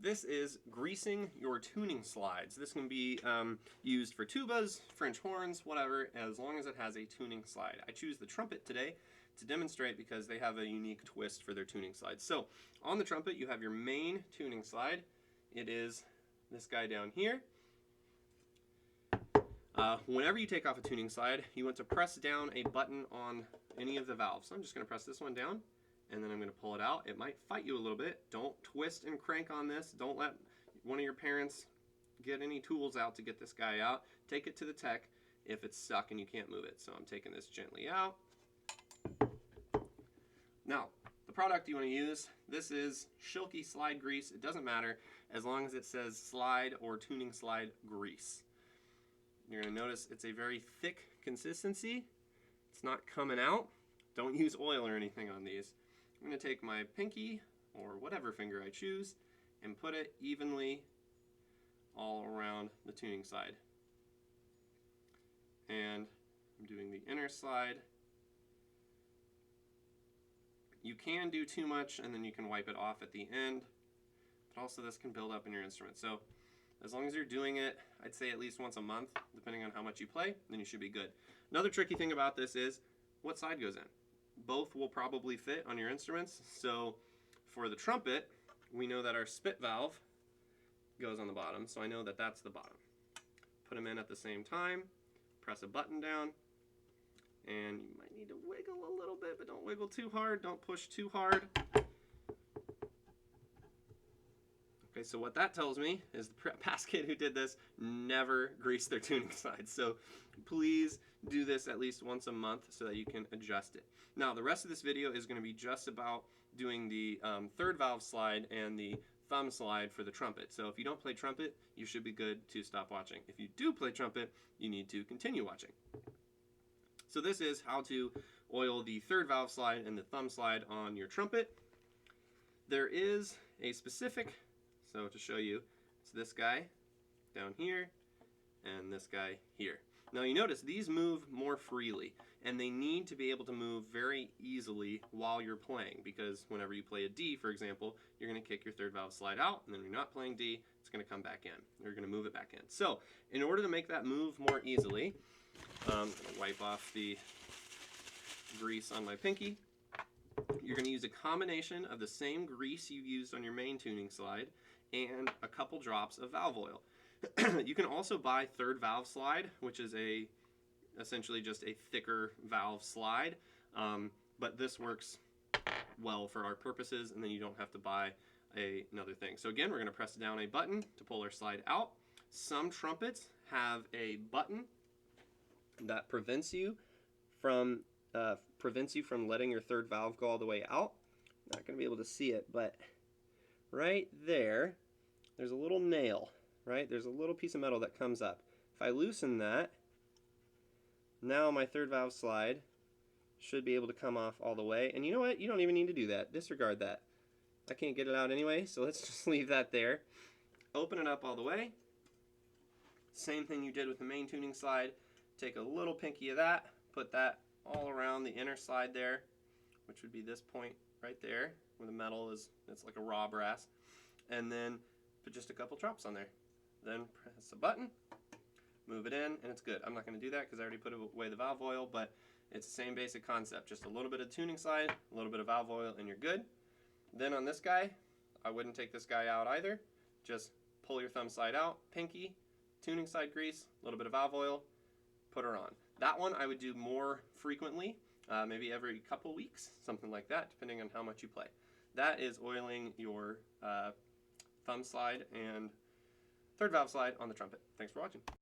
This is greasing your tuning slides. This can be used for tubas, French horns, whatever, as long as it has a tuning slide. I choose the trumpet today to demonstrate because they have a unique twist for their tuning slides. So on the trumpet, you have your main tuning slide. It is this guy down here. Whenever you take off a tuning slide, you want to press down a button on any of the valves. So I'm just going to press this one down, and then I'm going to pull it out. It might fight you a little bit. Don't twist and crank on this. Don't let one of your parents get any tools out to get this guy out. Take it to the tech if it's stuck and you can't move it. So I'm taking this gently out. Now, the product you want to use, this is Schilke slide grease. It doesn't matter as long as it says slide or tuning slide grease. You're going to notice it's a very thick consistency. It's not coming out. Don't use oil or anything on these. I'm going to take my pinky, or whatever finger I choose, and put it evenly all around the tuning side. And I'm doing the inner slide. You can do too much and then you can wipe it off at the end, but also this can build up in your instrument. So as long as you're doing it, I'd say at least once a month, depending on how much you play, then you should be good. Another tricky thing about this is what side goes in. Both will probably fit on your instruments. So for the trumpet, we know that our spit valve goes on the bottom, so I know that that's the bottom. Put them in at the same time, press a button down, and you might need to wiggle a little bit, but don't wiggle too hard, don't push too hard. Okay, so what that tells me is the past kid who did this never greased their tuning slides. So please do this at least once a month so that you can adjust it. Now the rest of this video is going to be just about doing the third valve slide and the thumb slide for the trumpet. So if you don't play trumpet, you should be good to stop watching. If you do play trumpet, you need to continue watching. So this is how to oil the third valve slide and the thumb slide on your trumpet. There is a specific, so to show you, it's this guy down here and this guy here. Now you notice these move more freely, and they need to be able to move very easily while you're playing, because whenever you play a D, for example, you're going to kick your third valve slide out, and then when you're not playing D, it's going to come back in. You're going to move it back in. So in order to make that move more easily, I'm going to wipe off the grease on my pinky. You're going to use a combination of the same grease you used on your main tuning slide and a couple drops of valve oil. You can also buy third valve slide, which is essentially just a thicker valve slide, but this works well for our purposes, and then you don't have to buy another thing. So again, we're going to press down a button to pull our slide out. Some trumpets have a button that prevents you from letting your third valve go all the way out. Not going to be able to see it, but right there, there's a little nail, right? There's a little piece of metal that comes up. If I loosen that, now my third valve slide should be able to come off all the way. And you know what? You don't even need to do that. Disregard that. I can't get it out anyway, so let's just leave that there. Open it up all the way. Same thing you did with the main tuning slide. Take a little pinky of that, put that all around the inner slide there, which would be this point right there, where the metal is, it's like a raw brass. And then put just a couple drops on there. Then press a button, move it in, and it's good. I'm not going to do that because I already put away the valve oil, but it's the same basic concept. Just a little bit of tuning slide, a little bit of valve oil, and you're good. Then on this guy, I wouldn't take this guy out either. Just pull your thumb slide out, pinky, tuning slide grease, a little bit of valve oil, put her on. That one I would do more frequently, maybe every couple weeks, something like that, depending on how much you play. That is oiling your thumb slide and third valve slide on the trumpet. Thanks for watching.